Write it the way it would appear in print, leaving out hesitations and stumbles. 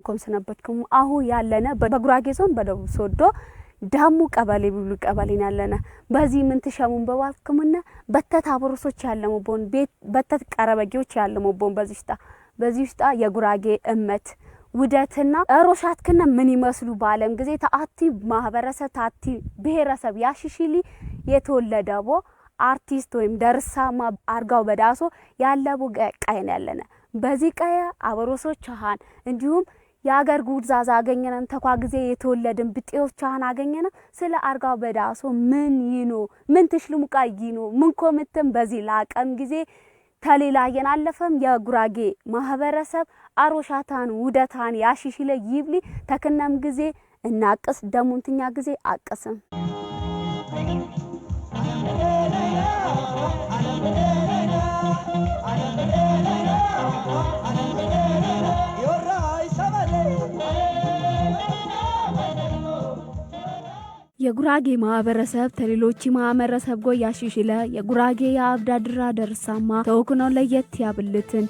ኮምሰነበትኩም አሁ ያለነ በጉራጌ ዞን በደቡብ ሶዶ ዳሙ ቀበሌ ብሉ ቀበሌን ያለነ በዚህ ምን ተሸሙን በዋልኩምና በተታብሮሶች ያለሙ ቦን ቤት በተት ቀረበጊዎች ያለሙ ቦን በዚህ ውስጥ የጉራጌ እመት ውደትና ሮሻትከነ ምን ይመስሉ ባለም ጊዜ ታአቲ ማህበረሰብ ታአቲ ብሔረሰብ ያሽሽሊ የተወለደቦ አርቲስት ወይም ደርሳማ አርጋው በዳሶ ያለቡ ቀየን ያለነ በዚህ ቀየ አበሮሶች አሃን እንዲሁም ያገር ጉድዛዛ አገኘነን ተኳ ጊዜ የተወለደን ብጤዎች አሃን አገኘነ ስለ አርጋው በዳሶ ምን ይኖ ምን ትሽልሙ ቃይኖ ምን ኮምተም በዚህ ላቀም ጊዜ ተሌላየን አለፈም የጉራጌ ማህበረሰብ አሮሻታን ውደታን ያሽሽለ ይብሊ ተከናም ጊዜ እናቅስ ደሙንትኛ ጊዜ አቀስም የጉራጌ ማህበረሰብ ተሌሎች ማህበረሰብ ጎ ያሽሽለ የጉራጌ ያብዳድራ ደርሳማ ተወክኖ ለየት ያብልትን